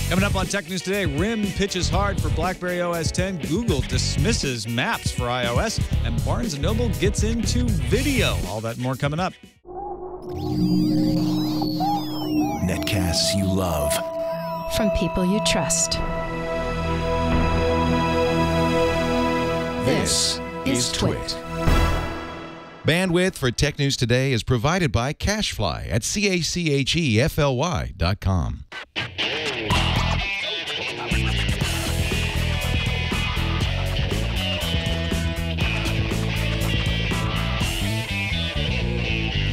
Coming up on Tech News Today, RIM pitches hard for BlackBerry OS 10, Google dismisses Maps for iOS, and Barnes & Noble gets into video. All that and more coming up. Netcasts you love. From people you trust. This is TWiT. Bandwidth for Tech News Today is provided by Cachefly at CACHEFLY.com.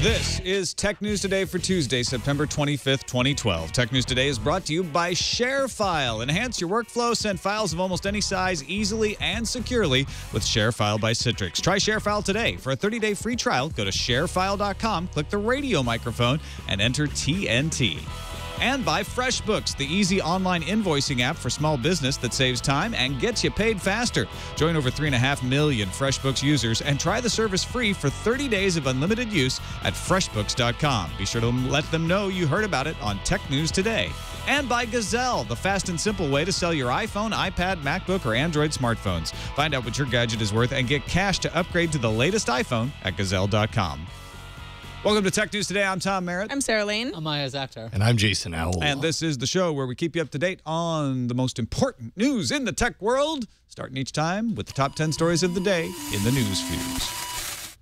This is Tech News Today for Tuesday, September 25th, 2012. Tech News Today is brought to you by ShareFile. Enhance your workflow, send files of almost any size easily and securely with ShareFile by Citrix. Try ShareFile today. For a 30-day free trial, go to sharefile.com, click the radio microphone, and enter TNT. And by FreshBooks, the easy online invoicing app for small business that saves time and gets you paid faster. Join over 3.5 million FreshBooks users and try the service free for 30 days of unlimited use at freshbooks.com. Be sure to let them know you heard about it on Tech News Today. And by Gazelle, the fast and simple way to sell your iPhone, iPad, MacBook, or Android smartphones. Find out what your gadget is worth and get cash to upgrade to the latest iPhone at gazelle.com. Welcome to Tech News Today. I'm Tom Merritt. I'm Sarah Lane. I'm Iyaz Akhtar. And I'm Jason Howell. And this is the show where we keep you up to date on the most important news in the tech world, starting each time with the top 10 stories of the day in the news fuse.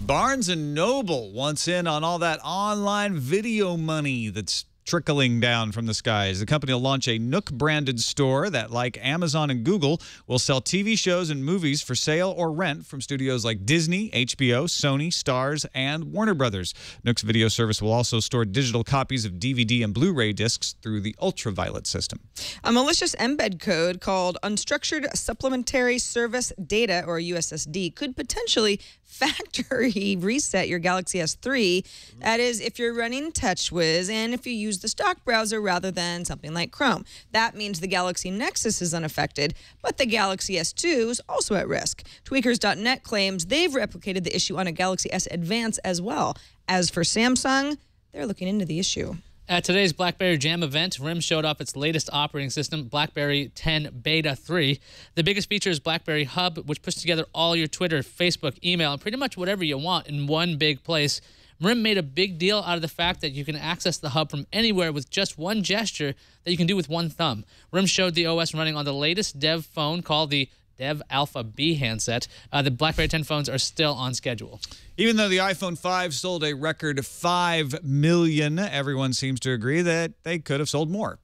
Barnes & Noble wants in on all that online video money that's trickling down from the skies. The company will launch a Nook-branded store that, like Amazon and Google, will sell TV shows and movies for sale or rent from studios like Disney, HBO, Sony, Starz, and Warner Brothers. Nook's video service will also store digital copies of DVD and Blu-ray discs through the ultraviolet system. A malicious embed code called Unstructured Supplementary Service Data, or USSD, could potentially factory reset your Galaxy S3. That is, if you're running TouchWiz and if you use the stock browser rather than something like Chrome. That means the Galaxy Nexus is unaffected, but the Galaxy S2 is also at risk. Tweakers.net claims they've replicated the issue on a Galaxy S Advance as well. As for Samsung, they're looking into the issue. At today's BlackBerry Jam event, RIM showed off its latest operating system, BlackBerry 10 Beta 3. The biggest feature is BlackBerry Hub, which puts together all your Twitter, Facebook, email, and pretty much whatever you want in one big place. RIM made a big deal out of the fact that you can access the hub from anywhere with just one gesture that you can do with one thumb. RIM showed the OS running on the latest dev phone called the Dev Alpha B handset. The BlackBerry 10 phones are still on schedule. Even though the iPhone 5 sold a record 5 million, everyone seems to agree that they could have sold more,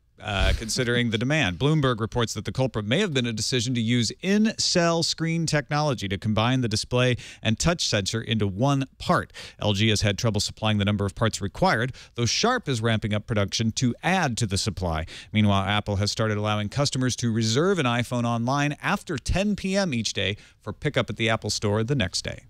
considering the demand. Bloomberg reports that the culprit may have been a decision to use in-cell screen technology to combine the display and touch sensor into one part. LG has had trouble supplying the number of parts required, though Sharp is ramping up production to add to the supply. Meanwhile, Apple has started allowing customers to reserve an iPhone online after 10 p.m. each day for pickup at the Apple Store the next day.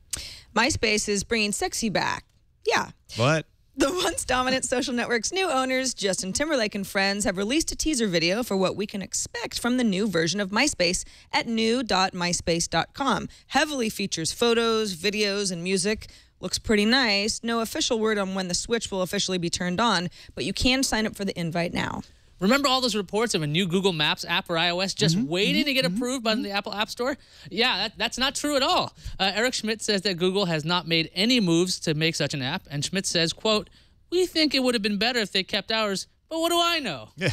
MySpace is bringing sexy back. Yeah. What? The once dominant social network's new owners, Justin Timberlake and friends, have released a teaser video for what we can expect from the new version of MySpace at new.myspace.com. Heavily features photos, videos, and music. Looks pretty nice. No official word on when the switch will officially be turned on, but you can sign up for the invite now. Remember all those reports of a new Google Maps app for iOS just waiting to get approved by the Apple App Store? Yeah, that's not true at all. Eric Schmidt says that Google has not made any moves to make such an app, and Schmidt says, quote, "We think it would have been better if they kept ours, but what do I know?" Yeah.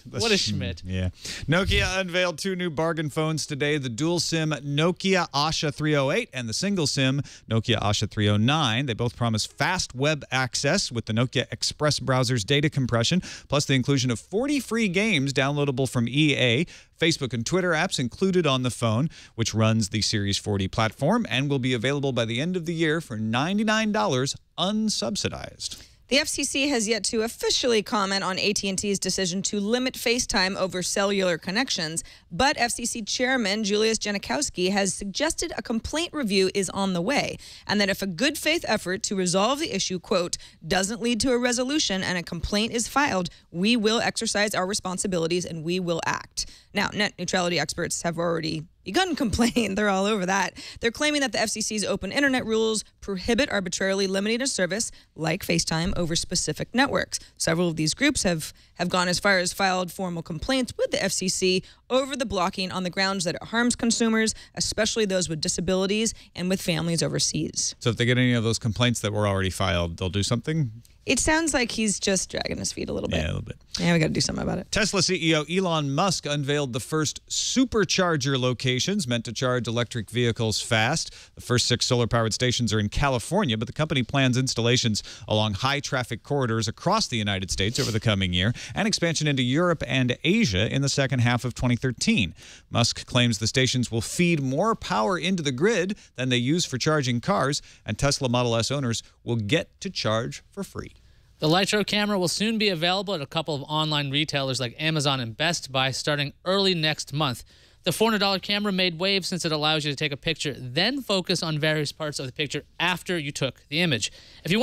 What is Schmidt? Yeah. Nokia unveiled 2 new bargain phones today, the dual SIM Nokia Asha 308 and the single SIM Nokia Asha 309. They both promise fast web access with the Nokia Express browser's data compression, plus the inclusion of 40 free games downloadable from EA, Facebook and Twitter apps included on the phone, which runs the Series 40 platform and will be available by the end of the year for $99 unsubsidized. The FCC has yet to officially comment on AT&T's decision to limit FaceTime over cellular connections, but FCC Chairman Julius Janikowski has suggested a complaint review is on the way, and that if a good faith effort to resolve the issue, quote, doesn't lead to a resolution and a complaint is filed, we will exercise our responsibilities and we will act. Now, net neutrality experts have already begun complaining. They're all over that. They're claiming that the FCC's open internet rules prohibit arbitrarily limiting a service like FaceTime over specific networks. Several of these groups have gone as far as filed formal complaints with the FCC over the blocking on the grounds that it harms consumers, especially those with disabilities and with families overseas. So if they get any of those complaints that were already filed, they'll do something? It sounds like he's just dragging his feet a little bit. Yeah, a little bit. Yeah, we got to do something about it. Tesla CEO Elon Musk unveiled the first supercharger locations meant to charge electric vehicles fast. The first 6 solar-powered stations are in California, but the company plans installations along high-traffic corridors across the United States over the coming year and expansion into Europe and Asia in the second half of 2013. Musk claims the stations will feed more power into the grid than they use for charging cars, and Tesla Model S owners will get to charge for free. The Litro camera will soon be available at a couple of online retailers like Amazon and Best Buy starting early next month. The $400 camera made waves since it allows you to take a picture, then focus on various parts of the picture after you took the image. If you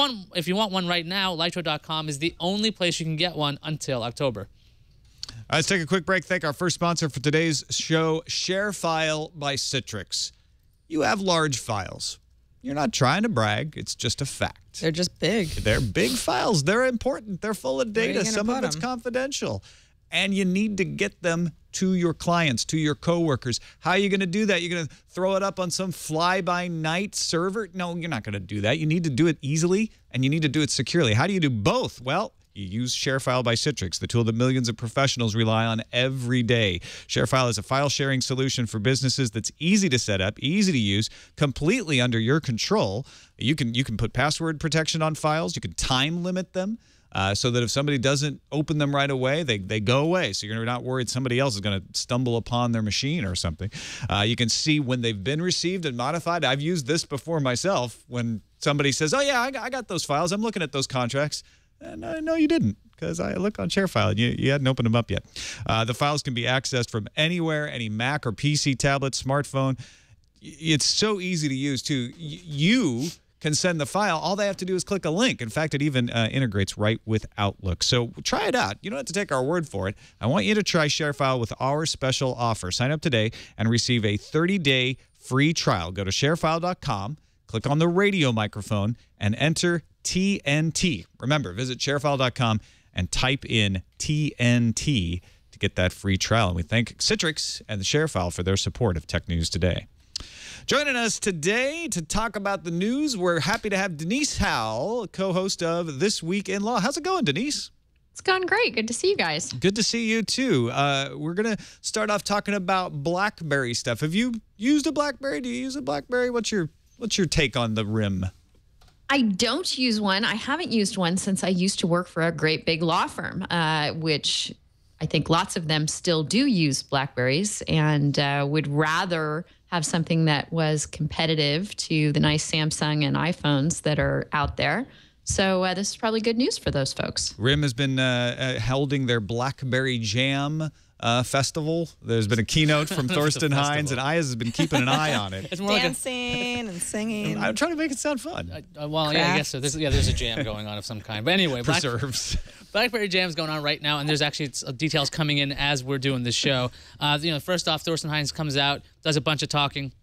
want one right now, Litro.com is the only place you can get one until October. Let's take a quick break. Thank our first sponsor for today's show, ShareFile by Citrix. You have large files. You're not trying to brag. It's just a fact. They're just big. They're big files. They're important. They're full of data. Some of it's confidential. And you need to get them to your clients, to your coworkers. How are you going to do that? You're going to throw it up on some fly-by-night server? No, you're not going to do that. You need to do it easily, and you need to do it securely. How do you do both? Well, you use ShareFile by Citrix, the tool that millions of professionals rely on every day. ShareFile is a file-sharing solution for businesses that's easy to set up, easy to use, completely under your control. You can put password protection on files. You can time limit them so that if somebody doesn't open them right away, they go away. So you're not worried somebody else is going to stumble upon their machine or something. You can see when they've been received and modified. I've used this before myself when somebody says, oh, yeah, I got those files. I'm looking at those contracts. No, you didn't, because I look on ShareFile and you hadn't opened them up yet. The files can be accessed from anywhere, any Mac or PC, tablet, smartphone. It's so easy to use, too. You can send the file. All they have to do is click a link. In fact, it even integrates right with Outlook. So try it out. You don't have to take our word for it. I want you to try ShareFile with our special offer. Sign up today and receive a 30-day free trial. Go to sharefile.com, click on the radio microphone, and enter TNT. Remember, visit sharefile.com and type in TNT to get that free trial. And we thank Citrix and the ShareFile for their support of Tech News Today. Joining us today to talk about the news, we're happy to have Denise Howell, co-host of This Week in Law. How's it going, Denise? It's going great. Good to see you guys. Good to see you, too. We're going to start off talking about BlackBerry stuff. Have you used a BlackBerry? Do you use a BlackBerry? What's your take on the RIM? I don't use one. I haven't used one since I used to work for a great big law firm, which I think lots of them still do use BlackBerries and would rather have something that was competitive to the nice Samsung and iPhones that are out there. So this is probably good news for those folks. RIM has been holding their BlackBerry Jam festival. There's been a keynote from Thorsten Hines, and Iyaz has been keeping an eye on it. It's more Dancing and singing. I'm trying to make it sound fun. Well, yeah, I guess so. There's a jam going on of some kind. But anyway, Preserves. BlackBerry Jam's going on right now, and there's actually details coming in as we're doing this show. First off, Thorsten Hines comes out, does a bunch of talking.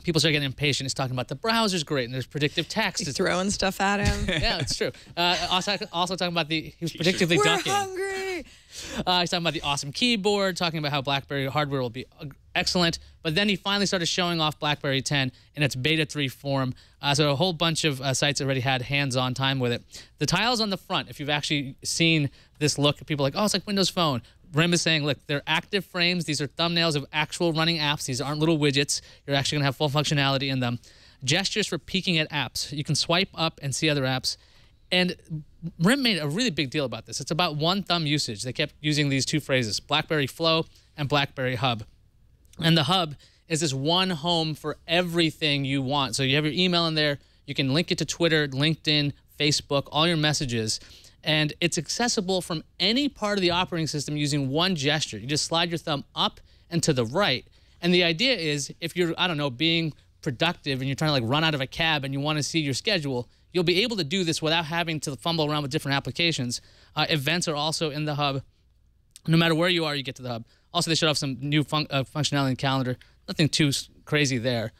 People start getting impatient. He's talking about the browser's great, and there's predictive text. He's throwing stuff at him. Yeah, it's true. Also talking about he was predictively We're ducking. hungry. He's talking about the awesome keyboard, talking about how BlackBerry hardware will be excellent. But then he finally started showing off BlackBerry 10 in its beta 3 form. So a whole bunch of sites already had hands-on time with it. The tiles on the front, if you've actually seen this look, people are like, oh, it's like Windows Phone. RIM is saying, look, they're active frames. These are thumbnails of actual running apps. These aren't little widgets. You're actually going to have full functionality in them. Gestures for peeking at apps. You can swipe up and see other apps. And RIM made a really big deal about this. It's about one thumb usage. They kept using these two phrases, BlackBerry Flow and BlackBerry Hub. And the Hub is this one home for everything you want. So you have your email in there. You can link it to Twitter, LinkedIn, Facebook, all your messages. And it's accessible from any part of the operating system using one gesture. You just slide your thumb up and to the right. And the idea is if you're, being productive and you're trying to run out of a cab and you want to see your schedule, you'll be able to do this without having to fumble around with different applications. Events are also in the Hub. No matter where you are, you get to the Hub. Also, they showed off some new functionality in Calendar. nothing too crazy there.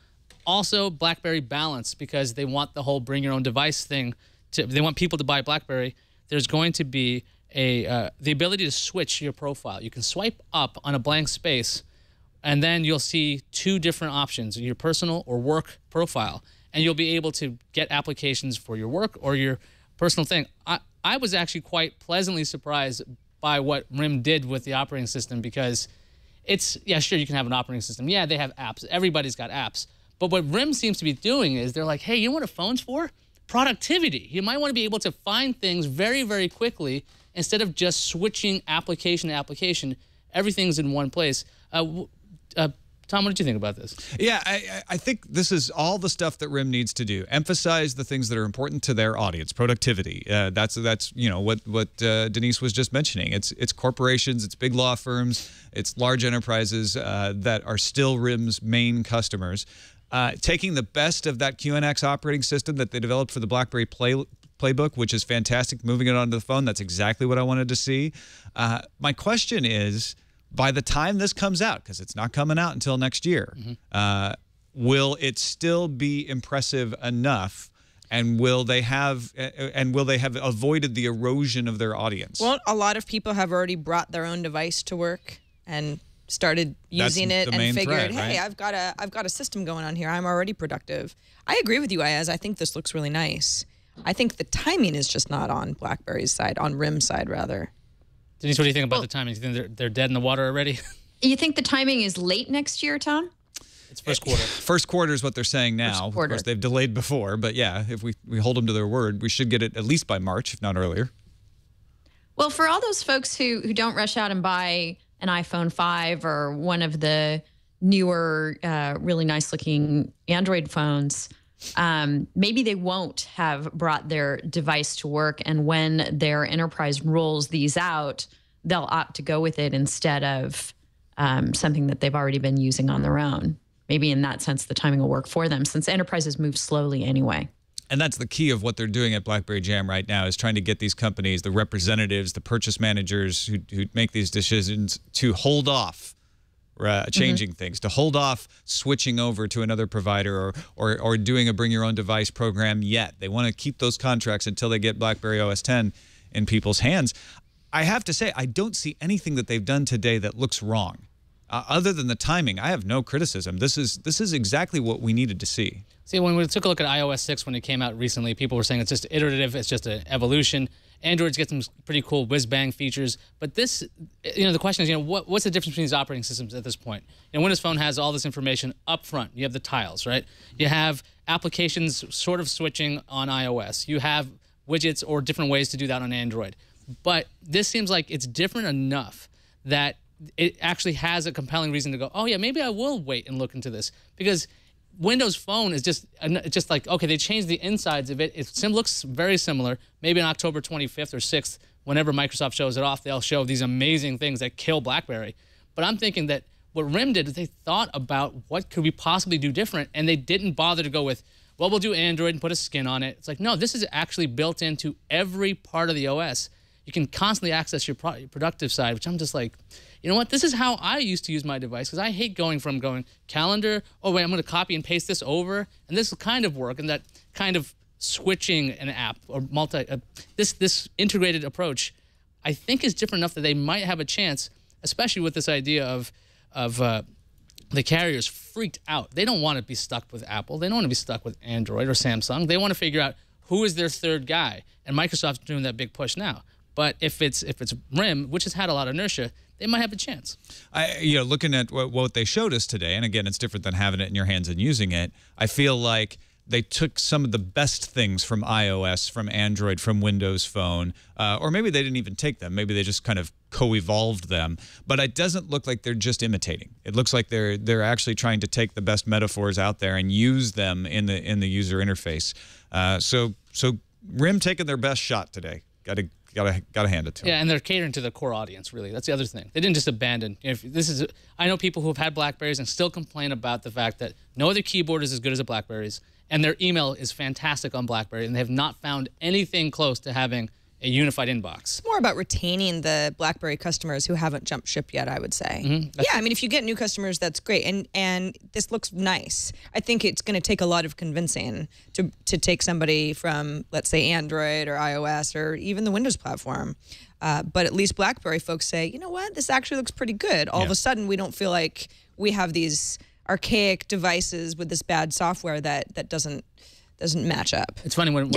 Also, BlackBerry Balance, because they want the whole bring your own device thing. They want people to buy BlackBerry. There's going to be the ability to switch your profile. You can swipe up on a blank space, and then you'll see two different options, your personal or work profile. And you'll be able to get applications for your work or your personal thing. I was actually quite pleasantly surprised by what RIM did with the operating system, because yeah, sure, you can have an operating system. Yeah, they have apps. Everybody's got apps. But what RIM seems to be doing is they're like, hey, you know what a phone's for? Productivity. You might want to be able to find things very, very quickly instead of just switching application to application. Everything's in one place. Tom, what did you think about this? Yeah, I think this is all the stuff that RIM needs to do. Emphasize the things that are important to their audience. Productivity. That's you know what Denise was just mentioning. It's corporations, it's big law firms, it's large enterprises that are still RIM's main customers. Taking the best of that QNX operating system that they developed for the BlackBerry Playbook, which is fantastic, moving it onto the phone. That's exactly what I wanted to see. My question is, by the time this comes out, because it's not coming out until next year, will it still be impressive enough, and will they have avoided the erosion of their audience? Well, a lot of people have already brought their own device to work and started using it and figured, hey, I've got a system going on here. I'm already productive. I agree with you, Iyaz. I think this looks really nice. I think the timing is just not on BlackBerry's side, on RIM's side, rather. Denise, what do you think about the timing? Do you think they're dead in the water already? You think the timing is late next year, Tom? It's first quarter. First quarter is what they're saying now. Of course, they've delayed before, but yeah, if we hold them to their word, we should get it at least by March, if not earlier. Well, for all those folks who don't rush out and buy an iPhone 5 or one of the newer, really nice-looking Android phones, maybe they won't have brought their device to work, and when their enterprise rolls these out, they'll opt to go with it instead of something that they've already been using on their own. Maybe in that sense, the timing will work for them, since enterprises move slowly anyway. And that's the key of what they're doing at BlackBerry Jam right now, is trying to get these companies, the representatives, the purchase managers who make these decisions, to hold off changing things, to hold off switching over to another provider or doing a bring your own device program yet. They want to keep those contracts until they get BlackBerry OS 10 in people's hands. I have to say, I don't see anything that they've done today that looks wrong. Other than the timing, I have no criticism. This is exactly what we needed to see. See, when we took a look at iOS 6 when it came out recently, people were saying it's just iterative, it's just an evolution. Android's got some pretty cool whiz-bang features, but this, the question is, what's the difference between these operating systems at this point? Windows Phone has all this information up front. You have the tiles, right? You have applications sort of switching on iOS. You have widgets or different ways to do that on Android. But this seems like it's different enough that it actually has a compelling reason to go, oh yeah, maybe I will wait and look into this, because Windows Phone is just like, okay, they changed the insides of it. It looks very similar. Maybe on October 25th or 6th, whenever Microsoft shows it off, they'll show these amazing things that kill BlackBerry. But I'm thinking that what RIM did is they thought about what could we possibly do different, and they didn't bother to go with, well, we'll do Android and put a skin on it. It's like, no, this is actually built into every part of the OS. You can constantly access your productive side, which I'm just like, you know what? This is how I used to use my device, because I hate going calendar, oh, wait, I'm going to copy and paste this over, and this will kind of work, and that kind of switching an app or this integrated approach, I think is different enough that they might have a chance, especially with this idea of the carriers freaked out. They don't want to be stuck with Apple. They don't want to be stuck with Android or Samsung. They want to figure out who is their third guy, and Microsoft's doing that big push now. But if it's RIM, which has had a lot of inertia, they might have a chance. Looking at what they showed us today, and again, it's different than having it in your hands and using it, I feel like they took some of the best things from iOS, from Android, from Windows Phone, or maybe they didn't even take them. Maybe they just kind of co-evolved them. But it doesn't look like they're just imitating. It looks like they're actually trying to take the best metaphors out there and use them in the user interface. So RIM taking their best shot today. Gotta hand it to them. Yeah, and they're catering to the core audience, really. That's the other thing. They didn't just abandon. I know people who have had BlackBerries and still complain about the fact that no other keyboard is as good as a BlackBerry's, and their email is fantastic on BlackBerry, and they have not found anything close to having a unified inbox. It's more about retaining the BlackBerry customers who haven't jumped ship yet, I would say. Yeah, I mean, if you get new customers, that's great. And this looks nice. I think it's going to take a lot of convincing to take somebody from, let's say, Android or iOS or even the Windows platform. But at least BlackBerry folks say, you know what, this actually looks pretty good. All of a sudden, we don't feel like we have these archaic devices with this bad software that doesn't match up. It's funny when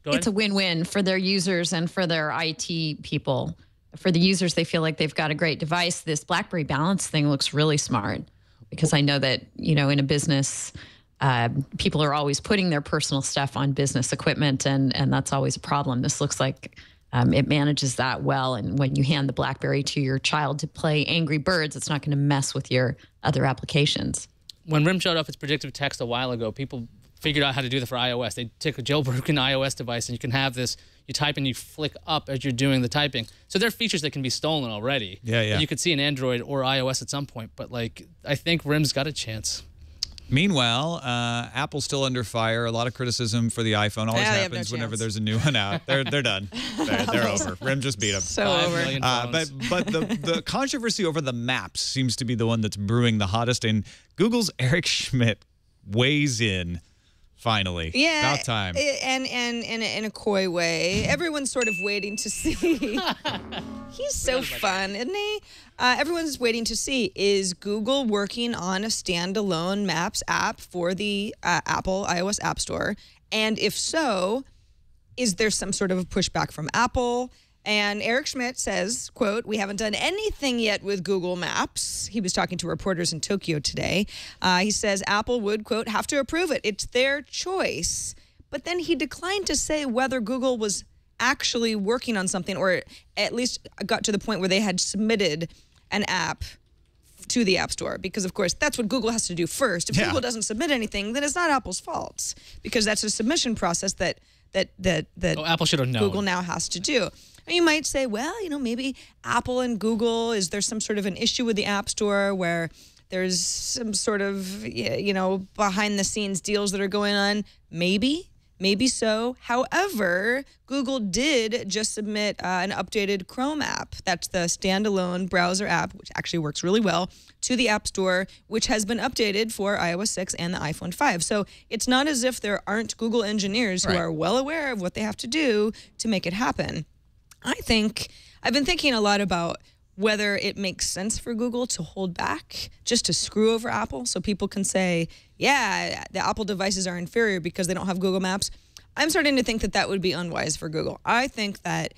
it's a win-win for their users and for their IT people. For the users, they feel like they've got a great device. This BlackBerry Balance thing looks really smart because I know that, in a business, people are always putting their personal stuff on business equipment, and that's always a problem. This looks like it manages that well. And when you hand the BlackBerry to your child to play Angry Birds, it's not going to mess with your other applications. When RIM showed off its predictive text a while ago, people figured out how to do that for iOS. They take a jailbroken iOS device and you can have this, you type and you flick up as you're doing the typing. So there are features that can be stolen already. Yeah. You could see in Android or iOS at some point, but I think RIM's got a chance. Meanwhile, Apple's still under fire. A lot of criticism for the iPhone. Always happens whenever there's a new one out. They're done. They're over. RIM just beat them. So over. But the controversy over the maps seems to be the one that's brewing the hottest. And Google's Eric Schmidt weighs in. Finally. Yeah. About time. And in a coy way. Everyone's sort of waiting to see. He's so fun, isn't he? Everyone's waiting to see, is Google working on a standalone Maps app for the Apple iOS App Store? And if so, is there some sort of a pushback from Apple? And Eric Schmidt says, quote, "We haven't done anything yet with Google Maps." He was talking to reporters in Tokyo today. He says Apple would, quote, "have to approve it. It's their choice." But then he declined to say whether Google was actually working on something, or at least got to the point where they had submitted an app to the App Store. Because, of course, that's what Google has to do first. If Google doesn't submit anything, then it's not Apple's fault. Because that's a submission process that Apple should have known. Google now has to do. And you might say, well, maybe Apple and Google, is there some sort of an issue with the App Store where there's some sort of, behind the scenes deals that are going on? Maybe so. However, Google did just submit an updated Chrome app. That's the standalone browser app, which actually works really well, to the App Store, which has been updated for iOS 6 and the iPhone 5. So it's not as if there aren't Google engineers who are well aware of what they have to do to make it happen. I've been thinking a lot about whether it makes sense for Google to hold back, just to screw over Apple, so people can say, yeah, the Apple devices are inferior because they don't have Google Maps. I'm starting to think that would be unwise for Google. I think that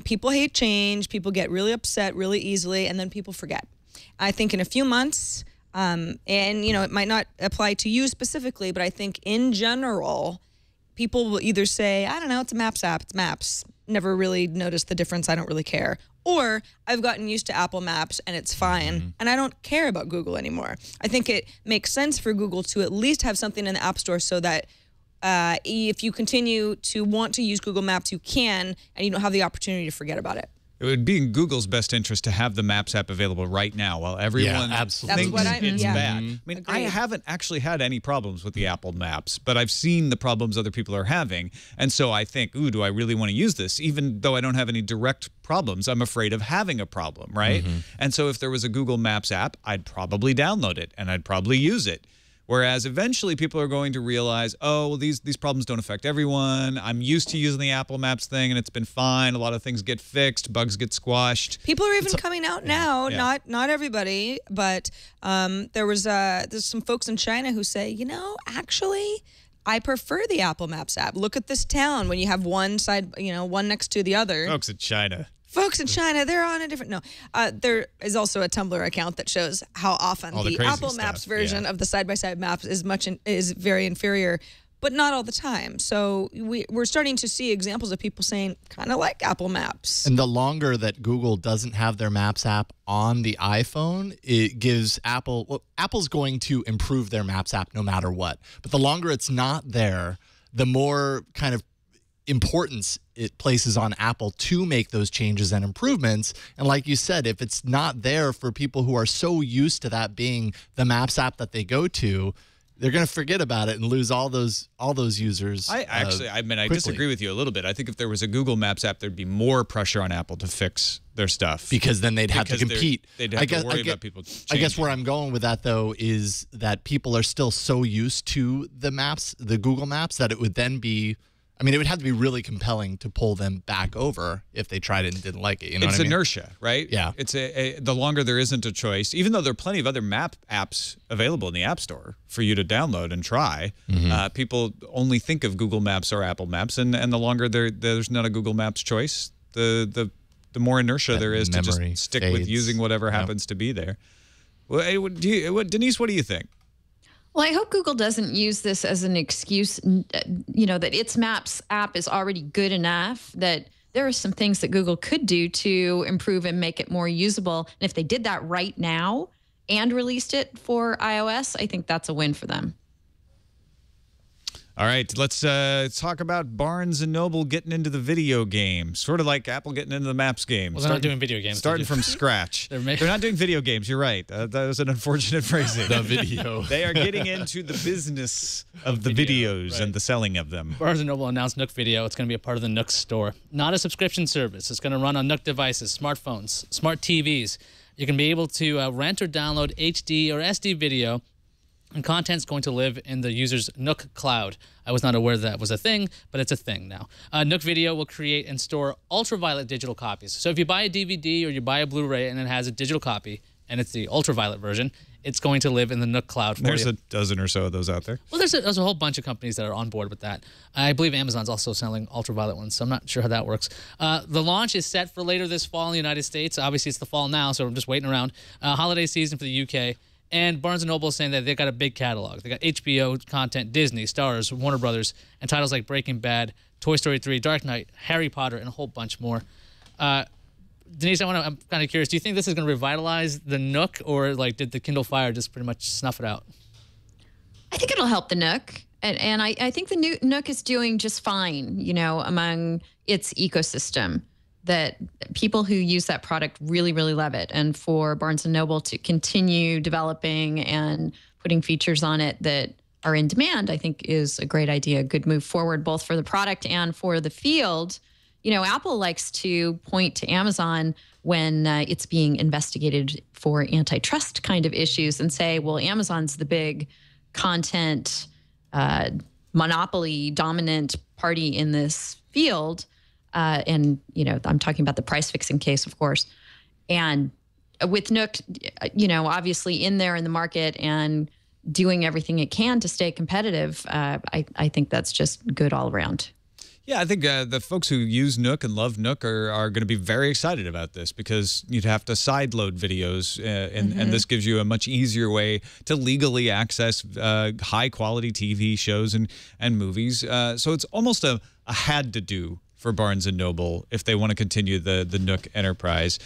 people hate change, people get really upset really easily, and then people forget. I think in a few months, and it might not apply to you specifically, but I think in general, people will either say, I don't know, it's a Maps app, it's Maps. Never really noticed the difference, I don't really care. Or I've gotten used to Apple Maps and it's fine, and I don't care about Google anymore. I think it makes sense for Google to at least have something in the App Store so that if you continue to want to use Google Maps, you can, and you don't have the opportunity to forget about it. It would be in Google's best interest to have the Maps app available right now while everyone thinks it's bad. I mean, I haven't actually had any problems with the Apple Maps, but I've seen the problems other people are having. And so I think, ooh, do I really want to use this? Even though I don't have any direct problems, I'm afraid of having a problem, right? And so if there was a Google Maps app, I'd probably download it and I'd probably use it. Whereas eventually people are going to realize, oh, well, these problems don't affect everyone. I'm used to using the Apple Maps thing, and it's been fine. A lot of things get fixed. Bugs get squashed. People are even coming out now, not everybody, but there's some folks in China who say, actually, I prefer the Apple Maps app. Look at this town when you have one side, one next to the other. Folks in China. Folks in China, they're on a different... No. There is also a Tumblr account that shows how often the Apple Maps version of the side-by-side maps is very inferior, but not all the time. So we're starting to see examples of people saying, kind of like Apple Maps. And the longer that Google doesn't have their Maps app on the iPhone, it gives Apple... Well, Apple's going to improve their Maps app no matter what. But the longer it's not there, the more kind of importance it places on Apple to make those changes and improvements. And like you said, if it's not there for people who are so used to that being the Maps app that they go to, they're going to forget about it and lose all those users. I disagree with you a little bit. I think if there was a Google Maps app, there'd be more pressure on Apple to fix their stuff because then they'd have to compete. They'd have to worry about people changing. I guess where I'm going with that though is that people are still so used to the maps, the Google Maps, that it would then be. I mean, it would have to be really compelling to pull them back over if they tried it and didn't like it. You know it's what I mean? Inertia, right? Yeah. It's the longer there isn't a choice, even though there are plenty of other map apps available in the App Store for you to download and try. People only think of Google Maps or Apple Maps, and the longer there's not a Google Maps choice, the more inertia there is to just stick with using whatever happens to be there. Well, Denise, what do you think? Well, I hope Google doesn't use this as an excuse, that its Maps app is already good enough, that there are some things that Google could do to improve and make it more usable. And if they did that right now and released it for iOS, I think that's a win for them. All right, let's talk about Barnes & Noble getting into the video game, sort of like Apple getting into the Maps game. Well, they're not doing video games. Starting from scratch. They're not doing video games. You're right. That was an unfortunate phrasing. The video. They are getting into the business of the videos and the selling of them. Barnes & Noble announced Nook Video. It's going to be a part of the Nook store. Not a subscription service. It's going to run on Nook devices, smartphones, smart TVs. You can be able to rent or download HD or SD video, and content's going to live in the user's Nook cloud. I was not aware that was a thing, but it's a thing now. Nook Video will create and store ultraviolet digital copies. So if you buy a DVD or you buy a Blu-ray and it has a digital copy, and it's the ultraviolet version, it's going to live in the Nook cloud for There's you. a dozen or so of those out there. Well, there's a whole bunch of companies that are on board with that. I believe Amazon's also selling ultraviolet ones, so I'm not sure how that works. The launch is set for later this fall in the United States. Obviously, it's the fall now, so I'm just waiting around. Holiday season for the UK. And Barnes & Noble is saying that they've got a big catalog. They got HBO content, Disney, Starz, Warner Brothers, and titles like Breaking Bad, Toy Story 3, Dark Knight, Harry Potter, and a whole bunch more. Denise, I'm kind of curious. Do you think this is going to revitalize the Nook, or did the Kindle Fire just pretty much snuff it out? I think it'll help the Nook. And I think the Nook is doing just fine, among its ecosystem. That people who use that product really, really love it. And for Barnes & Noble to continue developing and putting features on it that are in demand, I think is a great idea, a good move forward, both for the product and for the field. Apple likes to point to Amazon when it's being investigated for antitrust kind of issues and say, well, Amazon's the big content monopoly dominant party in this field. And, I'm talking about the price fixing case, of course. And with Nook, obviously in there in the market and doing everything it can to stay competitive, I think that's just good all around. Yeah, I think the folks who use Nook and love Nook are going to be very excited about this, because you'd have to sideload videos, and this gives you a much easier way to legally access high-quality TV shows and movies. So it's almost a had to do for Barnes & Noble if they want to continue the Nook enterprise.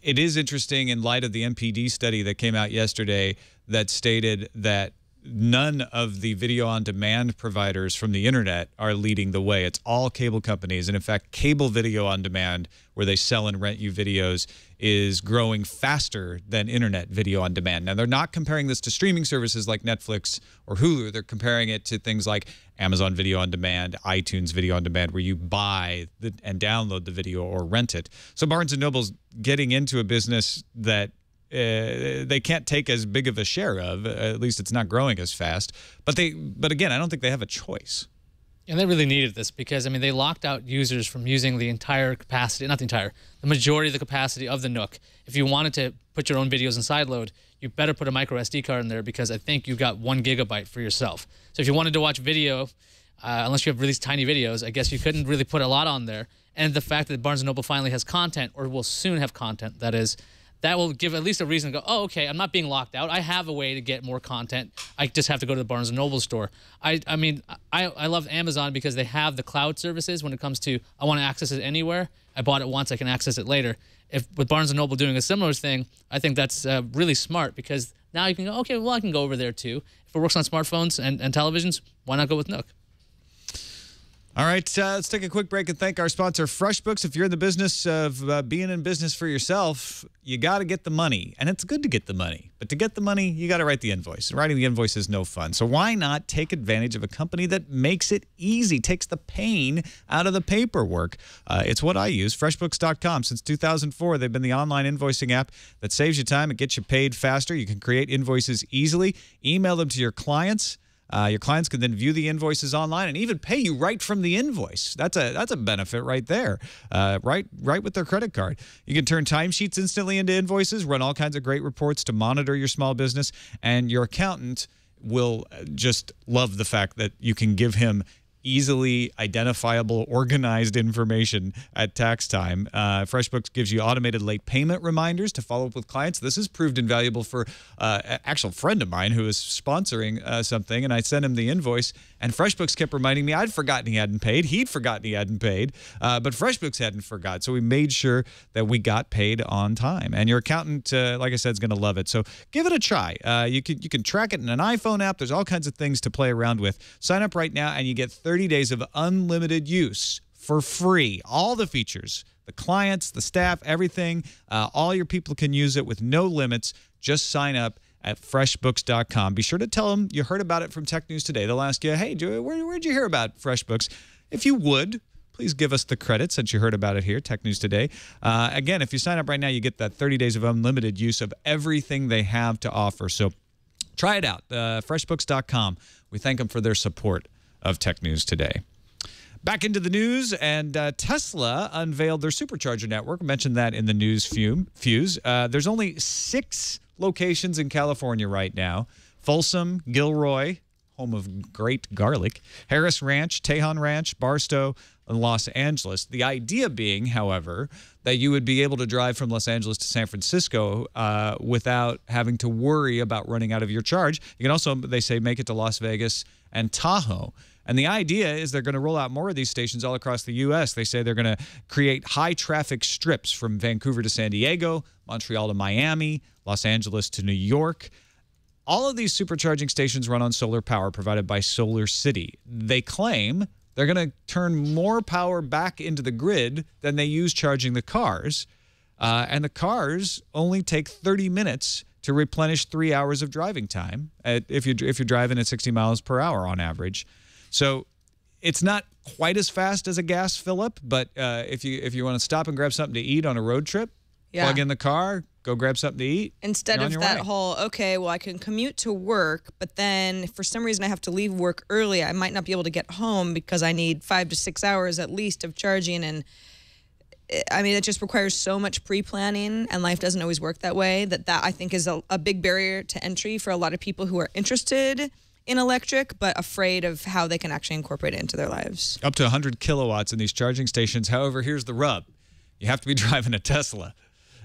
It is interesting in light of the NPD study that came out yesterday that stated that none of the video-on-demand providers from the internet are leading the way. It's all cable companies. And in fact, cable video-on-demand, where they sell and rent you videos, is growing faster than internet video-on-demand. Now, they're not comparing this to streaming services like Netflix or Hulu. They're comparing it to things like Amazon Video On Demand, iTunes Video On Demand, where you buy and download the video or rent it. So Barnes & Noble's getting into a business that they can't take as big of a share of. At least it's not growing as fast. But again, I don't think they have a choice. And they really needed this because, they locked out users from using the entire capacity, not the entire, the majority of the capacity of the Nook. If you wanted to put your own videos in sideload, you better put a micro SD card in there, because I think you got 1 gigabyte for yourself. So if you wanted to watch video, unless you have really tiny videos, I guess you couldn't really put a lot on there. And the fact that Barnes & Noble finally has content, or will soon have content, that will give at least a reason to go, oh, okay, I'm not being locked out. I have a way to get more content. I just have to go to the Barnes & Noble store. I love Amazon because they have the cloud services when it comes to, I want to access it anywhere. I bought it once, I can access it later. If with Barnes & Noble doing a similar thing, I think that's really smart, because now you can go, okay, well, I can go over there too. If it works on smartphones and televisions, why not go with Nook? All right, let's take a quick break and thank our sponsor, FreshBooks. If you're in the business of being in business for yourself, you got to get the money. And it's good to get the money. But to get the money, you got to write the invoice. And writing the invoice is no fun. So why not take advantage of a company that makes it easy, takes the pain out of the paperwork? It's what I use, FreshBooks.com. Since 2004, they've been the online invoicing app that saves you time. It gets you paid faster. You can create invoices easily, email them to your clients. Your clients can then view the invoices online and even pay you right from the invoice. That's a benefit right there, right with their credit card. You can turn timesheets instantly into invoices, run all kinds of great reports to monitor your small business, and your accountant will just love the fact that you can give him easily identifiable, organized information at tax time. FreshBooks gives you automated late payment reminders to follow up with clients. This has proved invaluable for an actual friend of mine who is sponsoring something, and I sent him the invoice, and FreshBooks kept reminding me I'd forgotten he hadn't paid. He'd forgotten he hadn't paid, but FreshBooks hadn't forgot. So we made sure that we got paid on time. And your accountant, like I said, is going to love it. So give it a try. You can track it in an iPhone app. There's all kinds of things to play around with. Sign up right now, and you get 30 days of unlimited use for free. All the features, the clients, the staff, everything. All your people can use it with no limits. Just sign up at freshbooks.com. Be sure to tell them you heard about it from Tech News Today. They'll ask you, hey, where'd you hear about FreshBooks? If you would, please give us the credit since you heard about it here, Tech News Today. Again, if you sign up right now, you get that 30 days of unlimited use of everything they have to offer. So try it out, freshbooks.com. We thank them for their support of Tech News Today. Back into the news, and Tesla unveiled their supercharger network. I mentioned that in the news fuse. There's only 6 locations in California right now: Folsom, Gilroy, home of great garlic, Harris Ranch, Tejon Ranch, Barstow, and Los Angeles. The idea being, however, that you would be able to drive from Los Angeles to San Francisco without having to worry about running out of your charge. You can also, they say, make it to Las Vegas and Tahoe. And the idea is they're going to roll out more of these stations all across the U.S. They say they're going to create high-traffic strips from Vancouver to San Diego, Montreal to Miami, Los Angeles to New York. All of these supercharging stations run on solar power provided by Solar City. They claim they're going to turn more power back into the grid than they use charging the cars. And the cars only take 30 minutes to replenish 3 hours of driving time if you're driving at 60 miles per hour on average. So it's not quite as fast as a gas fill-up, but if you want to stop and grab something to eat on a road trip, plug in the car, go grab something to eat. Instead of that whole, okay, well, I can commute to work, but then if for some reason I have to leave work early, I might not be able to get home because I need 5 to 6 hours at least of charging. And I mean, it just requires so much pre-planning, and life doesn't always work that way. That I think is a big barrier to entry for a lot of people who are interested in electric, but afraid of how they can actually incorporate it into their lives. Up to 100 kilowatts in these charging stations. However, here's the rub. You have to be driving a Tesla.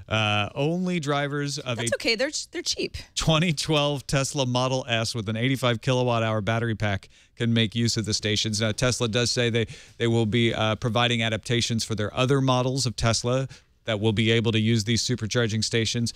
Only drivers of That's okay. They're cheap. 2012 Tesla Model S with an 85 kilowatt-hour battery pack can make use of the stations. Now, Tesla does say they will be providing adaptations for their other models of Tesla that will be able to use these supercharging stations.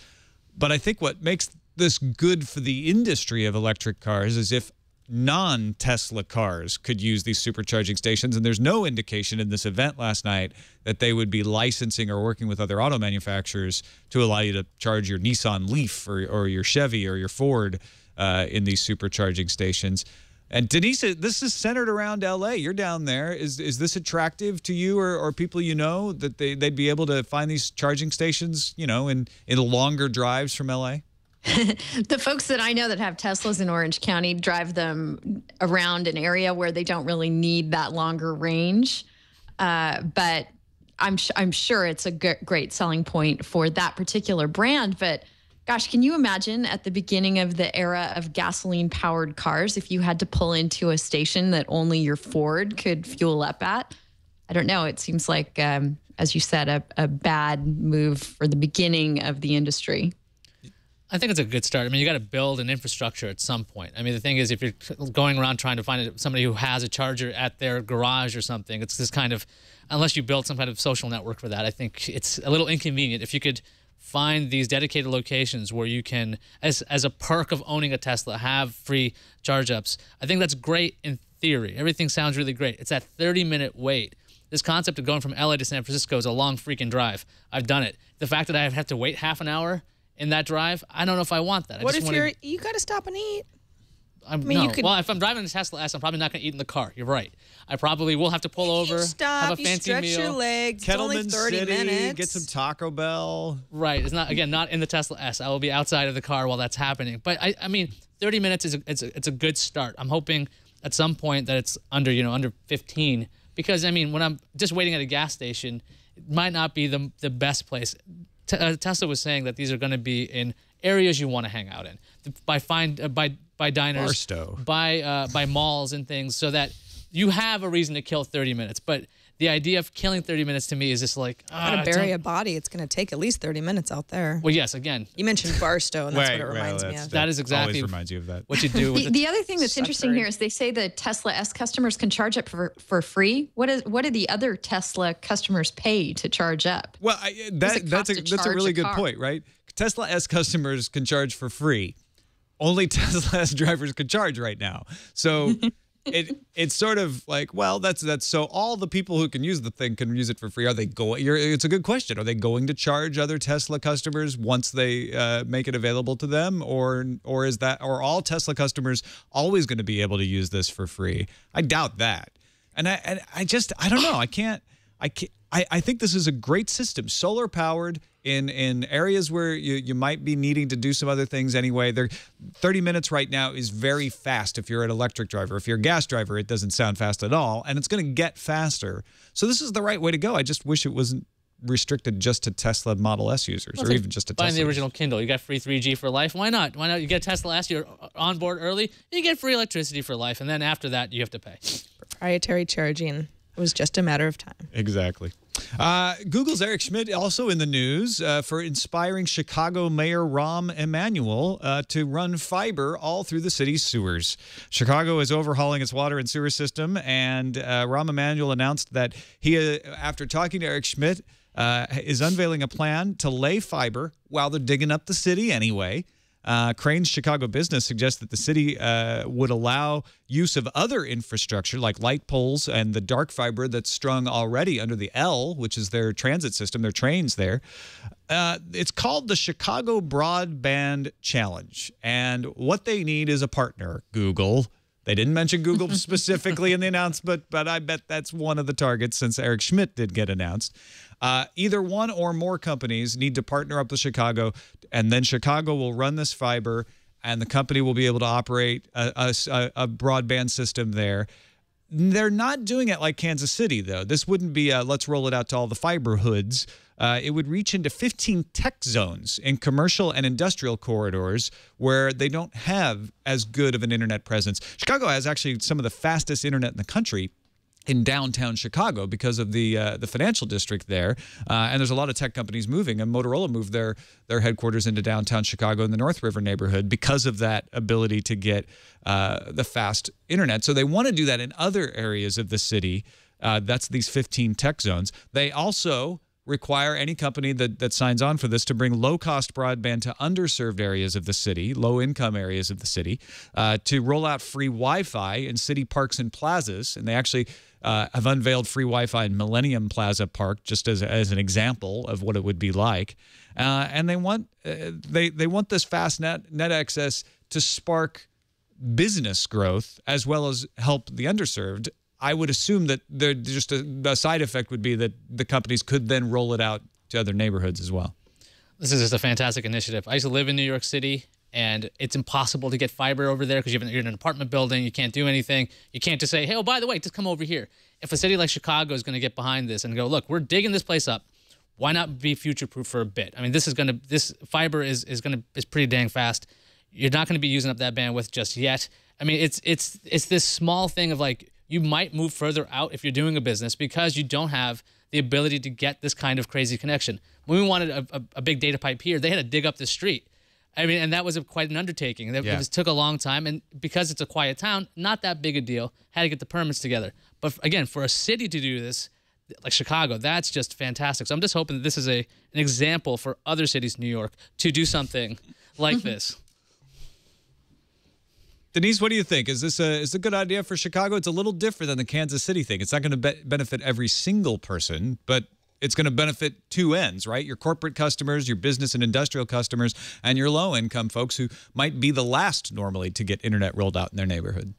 But I think what makes this good for the industry of electric cars is if non-Tesla cars could use these supercharging stations, and there's no indication in this event last night that they would be licensing or working with other auto manufacturers to allow you to charge your Nissan Leaf or your Chevy or your Ford in these supercharging stations. And Denise, this is centered around LA. You're down there. Is this attractive to you or people you know that they'd be able to find these charging stations, you know, in longer drives from LA? The folks that I know that have Teslas in Orange County drive them around an area where they don't really need that longer range. But I'm sure it's a great selling point for that particular brand. But gosh, can you imagine at the beginning of the era of gasoline-powered cars if you had to pull into a station that only your Ford could fuel up at? I don't know. It seems like, as you said, a bad move for the beginning of the industry. I think it's a good start. I mean, you got to build an infrastructure at some point. I mean, the thing is, if you're going around trying to find somebody who has a charger at their garage or something, it's this kind of, unless you build some kind of social network for that, I think it's a little inconvenient. If you could find these dedicated locations where you can, as a perk of owning a Tesla, have free charge ups, I think that's great in theory. Everything sounds really great. It's that 30-minute wait. This concept of going from LA to San Francisco is a long freaking drive. I've done it. The fact that I have to wait half an hour in that drive, I don't know if I want that. What if you got to stop and eat? Well, if I'm driving a Tesla S, I'm probably not going to eat in the car. You're right. I probably will have to pull over, stop, have a fancy meal. You stretch your legs. It's only 30 minutes. Get some Taco Bell. Right. It's not in the Tesla S. I will be outside of the car while that's happening. But I mean, 30 minutes is it's a good start. I'm hoping at some point that it's under 15, because I mean, when I'm just waiting at a gas station, it might not be the best place. Tesla was saying that these are going to be in areas you want to hang out in, by diners, by malls and things, so that you have a reason to kill 30 minutes. But the idea of killing 30 minutes to me is just like... to bury a body, it's going to take at least 30 minutes out there. Well, yes, again. You mentioned Barstow, and that's what it reminds me of. That is exactly... Always reminds you of that. What you do with the other thing that's interesting here is they say the Tesla S customers can charge up for free. What do the other Tesla customers pay to charge up? Well, that's a really good point, right? Tesla S customers can charge for free. Only Tesla S drivers can charge right now. So it's sort of like, well, that's so all the people who can use the thing can use it for free. Are they going? It's a good question. Are they going to charge other Tesla customers once they make it available to them, or are all Tesla customers always going to be able to use this for free? I doubt that. And I don't know. I think this is a great system, solar powered. In areas where you might be needing to do some other things anyway. 30 minutes right now is very fast if you're an electric driver. If you're a gas driver, it doesn't sound fast at all, and it's going to get faster. So this is the right way to go. I just wish it wasn't restricted just to Tesla Model S users, or even just to Tesla. Buying the original Kindle, you got free 3G for life. Why not? Why not? You get Tesla S, you're on board early, you get free electricity for life, and then after that, you have to pay. Proprietary charging. It was just a matter of time. Exactly. Google's Eric Schmidt also in the news for inspiring Chicago Mayor Rahm Emanuel to run fiber all through the city's sewers. Chicago is overhauling its water and sewer system, and Rahm Emanuel announced that he, after talking to Eric Schmidt, is unveiling a plan to lay fiber while they're digging up the city anyway. Crane's Chicago Business suggests that the city would allow use of other infrastructure like light poles and the dark fiber that's strung already under the L, which is their transit system, their trains there. It's called the Chicago Broadband Challenge. And what they need is a partner, Google. They didn't mention Google specifically in the announcement, but I bet that's one of the targets since Eric Schmidt did get announced. Either one or more companies need to partner up with Chicago, and then Chicago will run this fiber, and the company will be able to operate a broadband system there. They're not doing it like Kansas City, though. This wouldn't be let's roll it out to all the fiber hoods. It would reach into 15 tech zones in commercial and industrial corridors where they don't have as good of an internet presence. Chicago has actually some of the fastest internet in the country in downtown Chicago because of the financial district there. And there's a lot of tech companies moving, and Motorola moved their headquarters into downtown Chicago in the North River neighborhood because of that ability to get the fast internet. So they want to do that in other areas of the city. That's these 15 tech zones. They also require any company that signs on for this to bring low-cost broadband to underserved areas of the city, low-income areas of the city, to roll out free Wi-Fi in city parks and plazas. And they actually have unveiled free Wi-Fi in Millennium Plaza Park just as an example of what it would be like. And they want this fast net access to spark business growth as well as help the underserved. I would assume that just a side effect would be that the companies could then roll it out to other neighborhoods as well. This is just a fantastic initiative. I used to live in New York City, and it's impossible to get fiber over there because you're in an apartment building. You can't do anything. You can't just say, hey, oh, by the way, just come over here. If a city like Chicago is going to get behind this and go, look, we're digging this place up, why not be future-proof for a bit? I mean, this fiber is pretty dang fast. You're not going to be using up that bandwidth just yet. I mean, it's this small thing of like, you might move further out if you're doing a business because you don't have the ability to get this kind of crazy connection. When we wanted a big data pipe here, they had to dig up the street. I mean, and that was quite an undertaking. It took a long time, and because it's a quiet town, not that big a deal. Had to get the permits together. But again, for a city to do this, like Chicago, that's just fantastic. So I'm just hoping that this is an example for other cities in New York to do something like this. Denise, what do you think? Is this a good idea for Chicago? It's a little different than the Kansas City thing. It's not going to benefit every single person, but it's going to benefit two ends, right? Your corporate customers, your business and industrial customers, and your low-income folks who might be the last normally to get internet rolled out in their neighborhood.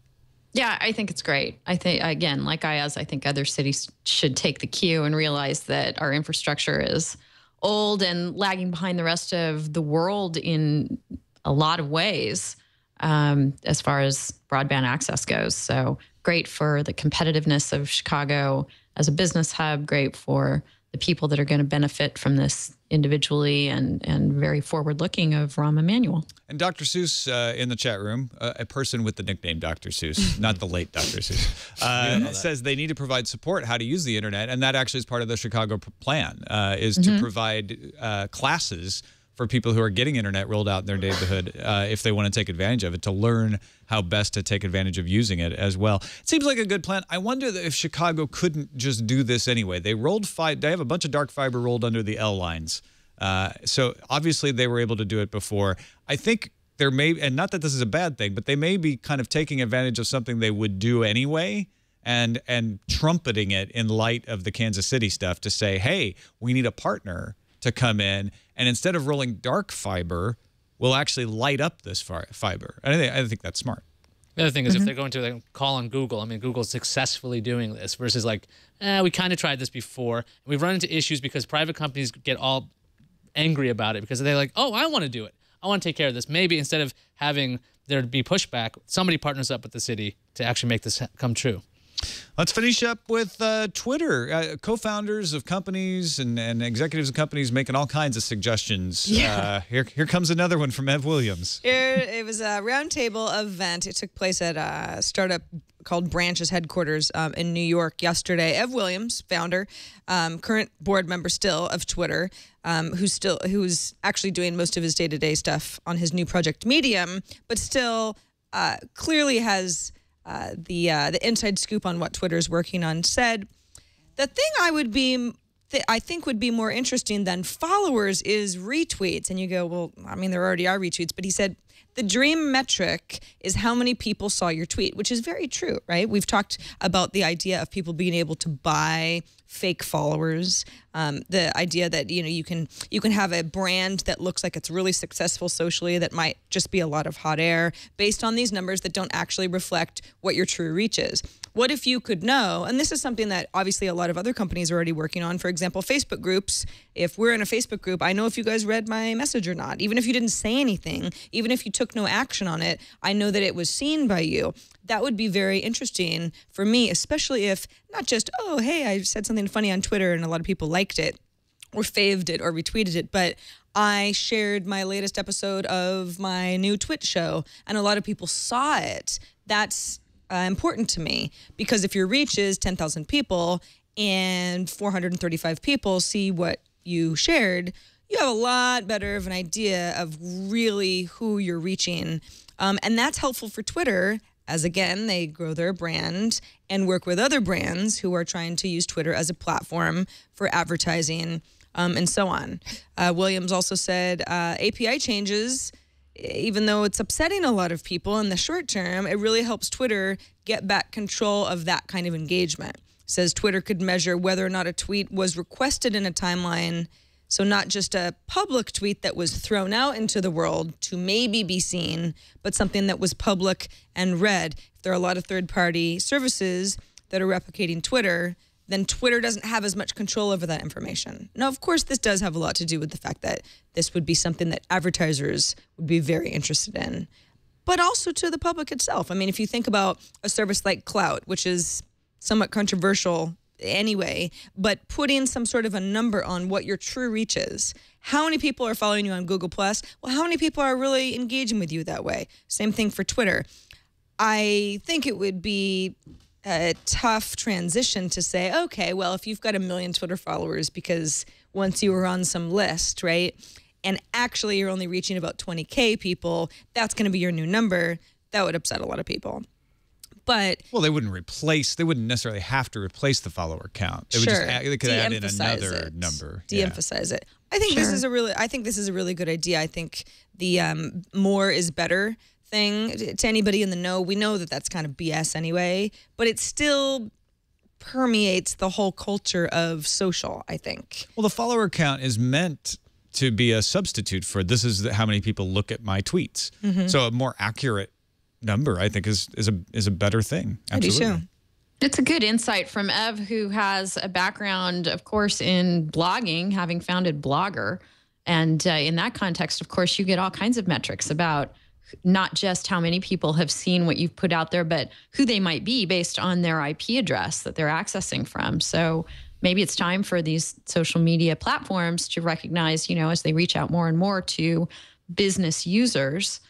Yeah, I think it's great. I think, again, like Iyaz, I think other cities should take the cue and realize that our infrastructure is old and lagging behind the rest of the world in a lot of ways. As far as broadband access goes. So great for the competitiveness of Chicago as a business hub, great for the people that are going to benefit from this individually, and very forward-looking of Rahm Emanuel. And Dr. Seuss in the chat room, a person with the nickname Dr. Seuss, not the late Dr. Seuss, says they need to provide support how to use the internet, and that actually is part of the Chicago plan, is to provide classes for people who are getting internet rolled out in their neighborhood if they want to take advantage of it, to learn how best to take advantage of using it as well. It seems like a good plan. I wonder if Chicago couldn't just do this anyway. They have a bunch of dark fiber rolled under the L lines. So obviously they were able to do it before. I think there may, and not that this is a bad thing, but they may be kind of taking advantage of something they would do anyway and trumpeting it in light of the Kansas City stuff to say, hey, we need a partner to come in, and instead of rolling dark fiber, we'll actually light up this fiber. And I think that's smart. The other thing is if they're going to call on Google, I mean, Google's successfully doing this versus like, we kind of tried this before. And we've run into issues because private companies get all angry about it because they're like, oh, I want to do it. I want to take care of this. Maybe instead of having there be pushback, somebody partners up with the city to actually make this come true. Let's finish up with Twitter. Co-founders of companies and executives of companies making all kinds of suggestions. Yeah. Here comes another one from Ev Williams. It was a roundtable event. It took place at a startup called Branch's headquarters in New York yesterday. Ev Williams, founder, current board member still of Twitter, who's actually doing most of his day-to-day stuff on his new project Medium, but still clearly has the inside scoop on what Twitter's working on, said the thing I think would be more interesting than followers is retweets. And you go, well, I mean, there already are retweets, but he said the dream metric is how many people saw your tweet, which is very true, right? We've talked about the idea of people being able to buy fake followers, the idea that you can have a brand that looks like it's really successful socially that might just be a lot of hot air based on these numbers that don't actually reflect what your true reach is. What if you could know, and this is something that obviously a lot of other companies are already working on, for example, Facebook groups. If we're in a Facebook group, I know if you guys read my message or not. Even if you didn't say anything, even if you took no action on it, I know that it was seen by you. That would be very interesting for me, especially if not just, oh, hey, I said something funny on Twitter and a lot of people liked it or faved it or retweeted it, but I shared my latest episode of my new TWiT show and a lot of people saw it. That's important to me, because if your reach is 10,000 people and 435 people see what you shared, you have a lot better of an idea of really who you're reaching. And that's helpful for Twitter, as again, they grow their brand and work with other brands who are trying to use Twitter as a platform for advertising and so on. Williams also said API changes, even though it's upsetting a lot of people in the short term, it really helps Twitter get back control of that kind of engagement. Says Twitter could measure whether or not a tweet was requested in a timeline, so not just a public tweet that was thrown out into the world to maybe be seen, but something that was public and read. If there are a lot of third-party services that are replicating Twitter, then Twitter doesn't have as much control over that information. Now, of course, this does have a lot to do with the fact that this would be something that advertisers would be very interested in, but also to the public itself. I mean, if you think about a service like Clout, which is somewhat controversial anyway, but putting some sort of a number on what your true reach is. How many people are following you on Google+? Well, how many people are really engaging with you that way? Same thing for Twitter. I think it would be a tough transition to say, okay, well, if you've got 1 million Twitter followers because once you were on some list, right, and actually you're only reaching about 20K people, that's going to be your new number. That would upset a lot of people. But well, they wouldn't necessarily have to replace the follower count. They would just they could add in another number. De-emphasize it. I think this is a really good idea. I think the more is better thing to anybody in the know. We know that that's kind of BS anyway, but it still permeates the whole culture of social, I think. Well, the follower count is meant to be a substitute for this is how many people look at my tweets. So a more accurate number, I think, is a better thing. Absolutely. I do too. It's a good insight from Ev, who has a background, of course, in blogging, having founded Blogger. And in that context, of course, you get all kinds of metrics about not just how many people have seen what you've put out there, but who they might be based on their IP address that they're accessing from. So maybe it's time for these social media platforms to recognize, as they reach out more and more to business users,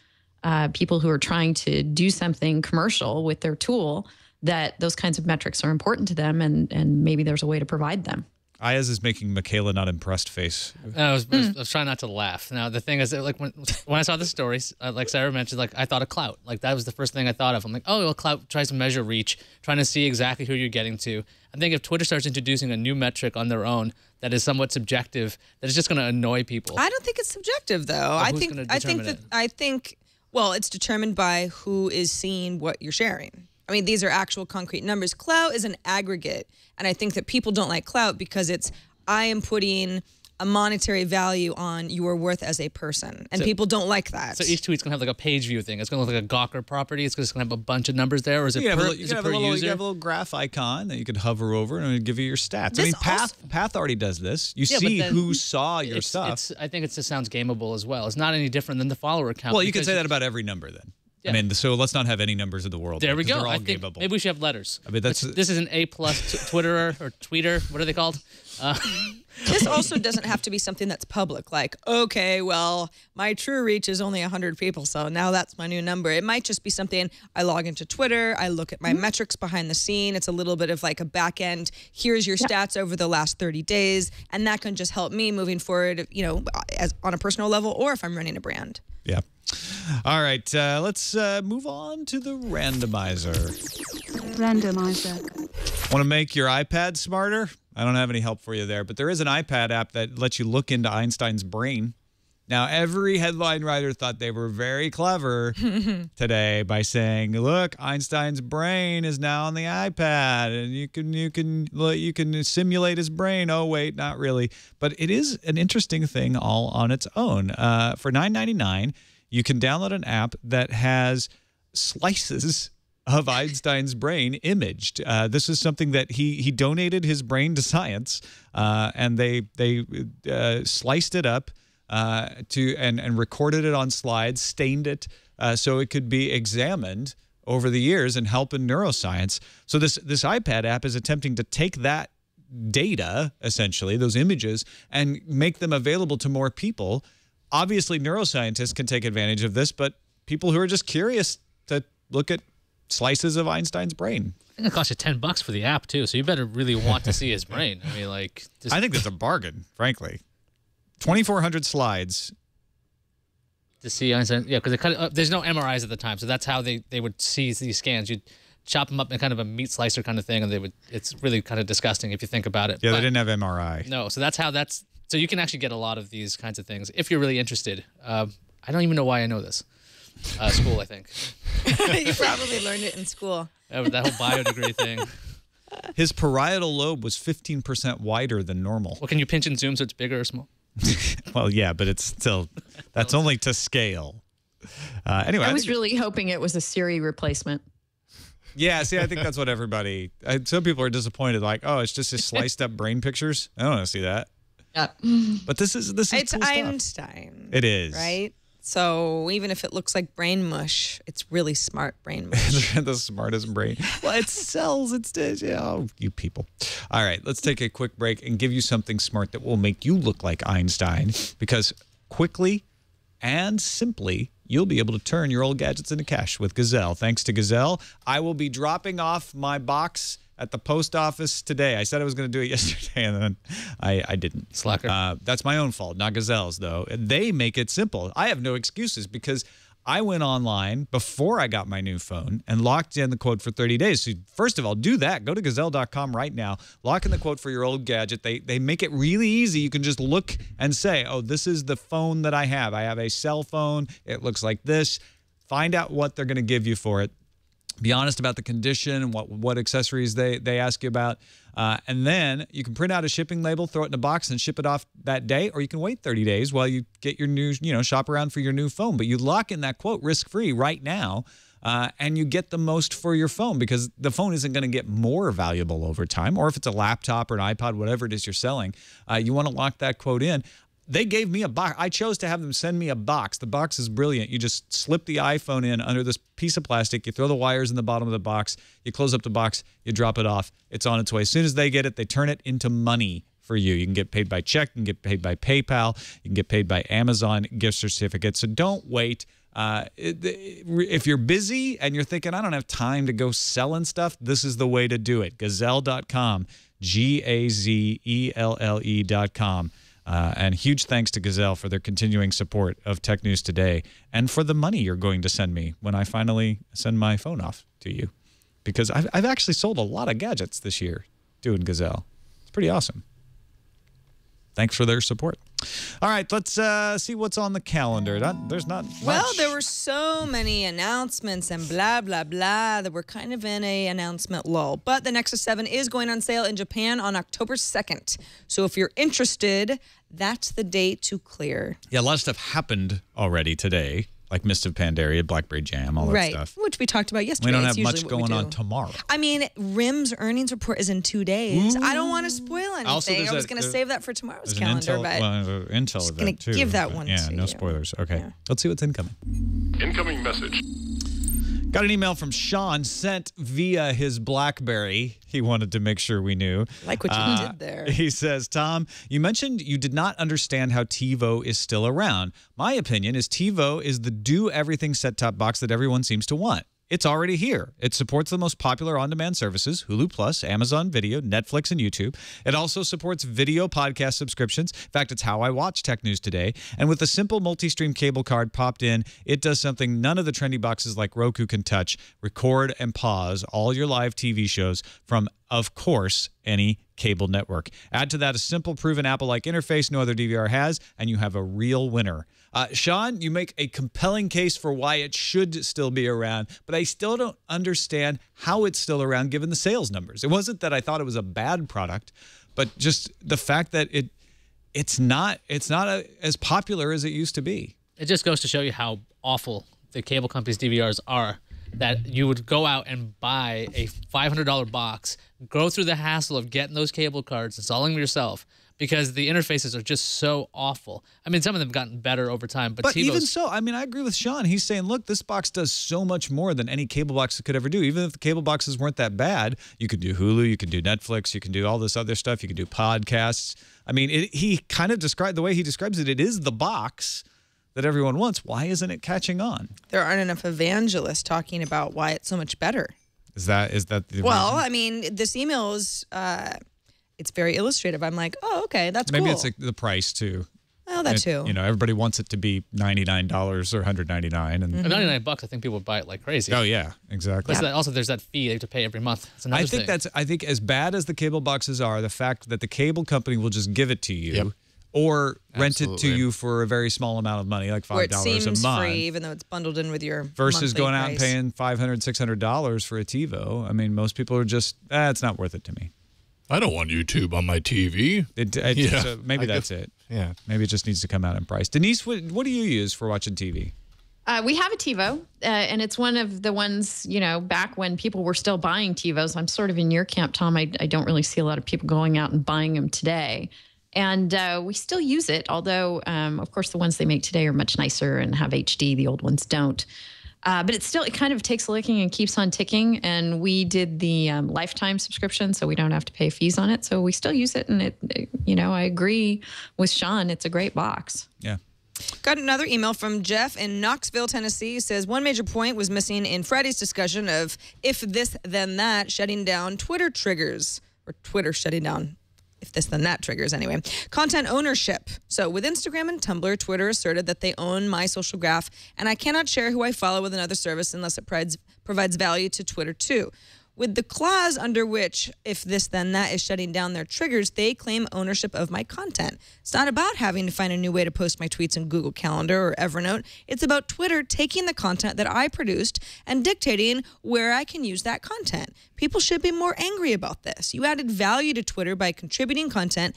people who are trying to do something commercial with their tool, that those kinds of metrics are important to them, and maybe there's a way to provide them. Iyaz is making Michaela not impressed face. I was trying not to laugh. Now, the thing is, like when I saw the stories, like Sarah mentioned, like I thought of clout. Like that was the first thing I thought of. I'm like, oh, well, clout tries to measure reach, trying to see exactly who you're getting to. I think if Twitter starts introducing a new metric on their own that is somewhat subjective, that is just going to annoy people. I don't think it's subjective, though. I think well, it's determined by who is seeing what you're sharing. I mean, these are actual concrete numbers. Clout is an aggregate, and I think that people don't like clout because I am putting a monetary value on your worth as a person, and people don't like that. So each tweet's gonna have like a page view thing. It's gonna look like a Gawker property. It's just gonna have a bunch of numbers there, or is it per user? You can have a little graph icon that you could hover over and it'll give you your stats. I mean, Path already does this. You see who saw your stuff. I think it just sounds gameable as well. It's not any different than the follower count. Well, you can say that about every number then. Yeah. I mean, so let's not have any numbers of the world. There we go. They're all I think gameable. maybe we should have letters. I mean, this is an A+ Twitterer or tweeter. What are they called? This also doesn't have to be something that's public. Like, okay, well, my true reach is only 100 people, so now that's my new number. It might just be something I log into Twitter, I look at my metrics behind the scene. It's a little bit of like a back end. Here's your stats over the last 30 days, and that can just help me moving forward, as on a personal level, or if I'm running a brand. Yeah. All right, let's move on to the randomizer. Want to make your iPad smarter? I don't have any help for you there, but there is an iPad app that lets you look into Einstein's brain. Now, every headline writer thought they were very clever today by saying, "Look, Einstein's brain is now on the iPad, and you can simulate his brain." Oh, wait, not really. But it is an interesting thing all on its own. For $9.99. You can download an app that has slices of Einstein's brain imaged. This is something that he donated his brain to science, and they sliced it up and recorded it on slides, stained it so it could be examined over the years and help in neuroscience. So this iPad app is attempting to take that data, essentially, those images, and make them available to more people. Obviously, neuroscientists can take advantage of this, but people who are just curious to look at slices of Einstein's brain. I think it costs you $10 for the app too, so you better really want to see his brain. I mean, like, I think that's a bargain, frankly. 2,400 slides to see Einstein. Yeah, because there's no MRIs at the time, so that's how they would see these scans. You'd chop them up in kind of a meat slicer kind of thing, and it's really kind of disgusting if you think about it. Yeah, they didn't have MRI. No, so so you can actually get a lot of these kinds of things if you're really interested. I don't even know why I know this. School, I think. You probably learned it in school. That whole bio degree thing. His parietal lobe was 15% wider than normal. Well, can you pinch and zoom so it's bigger or small? Well, yeah, but it's still, that's only to scale. Anyway. I was really hoping it was a Siri replacement. Yeah, see, I think that's what everybody, some people are disappointed, like, oh, it's just his sliced up brain pictures. I don't want to see that. But this is it's cool Einstein. Stuff. It is. Right? So even if it looks like brain mush, it's really smart brain mush. The smartest brain. Well, it sells. You people. All right, let's take a quick break and give you something smart that will make you look like Einstein, because quickly and simply, you'll be able to turn your old gadgets into cash with Gazelle. Thanks to Gazelle, I will be dropping off my box at the post office today. I said I was going to do it yesterday, and then I didn't. Slacker. That's my own fault, not Gazelle's, though. They make it simple. I have no excuses because I went online before I got my new phone and locked in the quote for 30 days. So first of all, do that. Go to Gazelle.com right now. Lock in the quote for your old gadget. They make it really easy. You can just look and say, oh, this is the phone that I have. I have a cell phone. It looks like this. Find out what they're going to give you for it. Be honest about the condition and what accessories they ask you about. And then you can print out a shipping label, throw it in a box, and ship it off that day. Or you can wait 30 days while you get your new, shop around for your new phone. But you lock in that quote risk-free right now. And you get the most for your phone because the phone isn't going to get more valuable over time. Or if it's a laptop or an iPod, whatever it is you're selling, you want to lock that quote in. They gave me a box. I chose to have them send me a box. The box is brilliant. You just slip the iPhone in under this piece of plastic. You throw the wires in the bottom of the box. You close up the box. You drop it off. It's on its way. As soon as they get it, they turn it into money for you. You can get paid by check. You can get paid by PayPal. You can get paid by Amazon gift certificates. So don't wait. If you're busy and you're thinking, I don't have time to go selling stuff, this is the way to do it. Gazelle.com, Gazelle.com. And huge thanks to Gazelle for their continuing support of Tech News Today and for the money you're going to send me when I finally send my phone off to you. Because I've actually sold a lot of gadgets this year doing Gazelle. It's pretty awesome. Thanks for their support. All right, let's see what's on the calendar. There's not much. Well, there were so many announcements and blah, blah, blah that we're kind of in a announcement lull. But the Nexus 7 is going on sale in Japan on October 2nd. So if you're interested, that's the date to clear. Yeah, a lot of stuff happened already today, like Mist of Pandaria, BlackBerry Jam, all that stuff. Which we talked about yesterday. We don't have much going on tomorrow. I mean, RIM's earnings report is in 2 days. I don't want to spoil anything. Also, I was going to save that for tomorrow's There's calendar, an Intel I'm going to give that one yeah, to no you. spoilers. Okay, Yeah. let's see what's incoming. Incoming message. Got an email from Sean sent via his BlackBerry. He wanted to make sure we knew. Like what you did there. He says, Tom, you mentioned you did not understand how TiVo is still around. My opinion is TiVo is the do-everything set-top box that everyone seems to want. It's already here. It supports the most popular on-demand services, Hulu Plus, Amazon Video, Netflix, and YouTube. It also supports video podcast subscriptions. In fact, it's how I watch Tech News Today. And with a simple multi-stream cable card popped in, it does something none of the trendy boxes like Roku can touch. Record and pause all your live TV shows from, of course, any cable network. Add to that a simple, proven Apple-like interface no other DVR has, and you have a real winner. Sean, you make a compelling case for why it should still be around, but I still don't understand how it's still around given the sales numbers. It wasn't that I thought it was a bad product, but just the fact that it's not as popular as it used to be. It just goes to show you how awful the cable companies' DVRs are, that you would go out and buy a $500 box, go through the hassle of getting those cable cards, installing them yourself, because the interfaces are just so awful. I mean, some of them have gotten better over time, but TiVo's... even so, I mean, I agree with Sean. He's saying, look, this box does so much more than any cable box could ever do. Even if the cable boxes weren't that bad, you could do Hulu, you could do Netflix, you can do all this other stuff, you can do podcasts. I mean, he kind of described, the way he describes it, it is the box that everyone wants. Why isn't it catching on? There aren't enough evangelists talking about why it's so much better. Is that the Well, reason? I mean, this email is... it's very illustrative. I'm like, oh, okay, that's Maybe cool. it's like the price too. Well, that too. You know, everybody wants it to be $99 or $199, and For $99, I think people would buy it like crazy. oh yeah, exactly. Plus, also, there's that fee you have to pay every month. It's another thing. I think as bad as the cable boxes are, the fact that the cable company will just give it to you. Yep. Or rent it to Absolutely. you for a very small amount of money, like Where it $5 seems a month. free, even though it's bundled in with your Versus monthly going out and price. paying $500, $600 for a TiVo. I mean, most people are just, it's not worth it to me. I don't want YouTube on my TV. Yeah, So maybe that's it. Yeah. Maybe it just needs to come out in price. Denise, what do you use for watching TV? We have a TiVo, and it's one of the ones, back when people were still buying TiVos. I'm sort of in your camp, Tom. I don't really see a lot of people going out and buying them today. And we still use it, although, of course, the ones they make today are much nicer and have HD. The old ones don't. But it kind of takes a licking and keeps on ticking. And we did the lifetime subscription, so we don't have to pay fees on it. So we still use it. And I agree with Sean. It's a great box. Yeah. Got another email from Jeff in Knoxville, Tennessee. He says, one major point was missing in Friday's discussion of if this, then that, shutting down Twitter triggers, or Twitter shutting down if this, then that triggers anyway. Content ownership. So with Instagram and Tumblr, Twitter asserted that they own my social graph, and I cannot share who I follow with another service unless it provides value to Twitter too. with the clause under which, if this then that, is shutting down their triggers, they claim ownership of my content. It's not about having to find a new way to post my tweets in Google Calendar or Evernote. It's about Twitter taking the content that I produced and dictating where I can use that content. People should be more angry about this. You added value to Twitter by contributing content.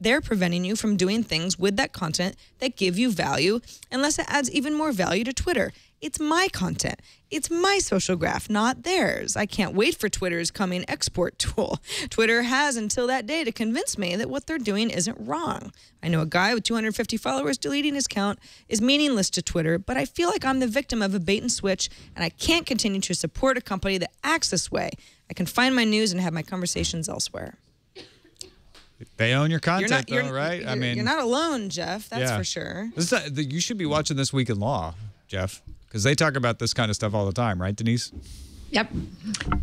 They're preventing you from doing things with that content that give you value unless it adds even more value to Twitter. It's my content. It's my social graph, not theirs. I can't wait for Twitter's coming export tool. Twitter has until that day to convince me that what they're doing isn't wrong. I know a guy with 250 followers deleting his account is meaningless to Twitter, but I feel like I'm the victim of a bait and switch, and I can't continue to support a company that acts this way. I can find my news and have my conversations elsewhere. They own your content, right? You're not alone, Jeff. That's for sure. You should be watching This Week in Law, Jeff, because they talk about this kind of stuff all the time, right, Denise? Yep.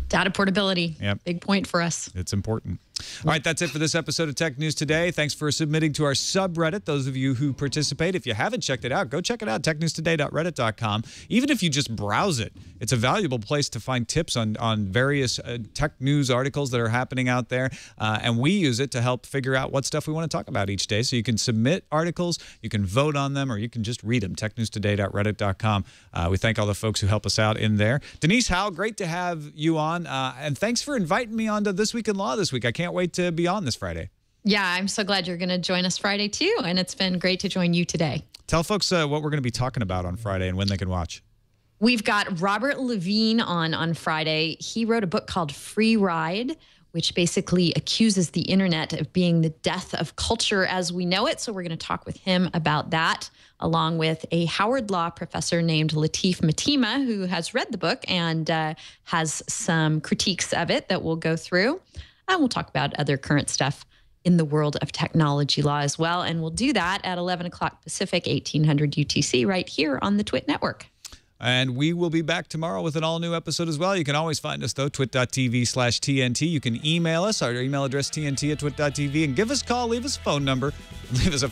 Data portability. Yep. Big point for us. It's important. All right, that's it for this episode of Tech News Today. Thanks for submitting to our subreddit, those of you who participate. If you haven't checked it out, go check it out, technewstoday.reddit.com. Even if you just browse it, it's a valuable place to find tips on various tech news articles that are happening out there. And we use it to help figure out what stuff we want to talk about each day. So you can submit articles, you can vote on them, or you can just read them, technewstoday.reddit.com. We thank all the folks who help us out in there. Denise, Howell, great to have you on. And thanks for inviting me on to This Week in Law this week. I can't wait to be on this Friday. Yeah, I'm so glad you're going to join us Friday too, and it's been great to join you today. Tell folks what we're going to be talking about on Friday and when they can watch. We've got Robert Levine on Friday. He wrote a book called Free Ride, which basically accuses the internet of being the death of culture as we know it. So we're going to talk with him about that, along with a Howard Law professor named Latif Matima, who has read the book and has some critiques of it that we'll go through. And we'll talk about other current stuff in the world of technology law as well. And we'll do that at 11 o'clock Pacific, 1800 UTC, right here on the TWiT network. And we will be back tomorrow with an all-new episode as well. You can always find us, though, twit.tv/TNT. You can email us, our email address, tnt@twit.tv, and give us a call, leave us a phone number. Leave us a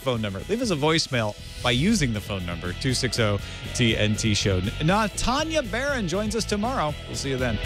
voicemail by using the phone number, 260-TNT-SHOW. Now, Tanya Barron joins us tomorrow. We'll see you then.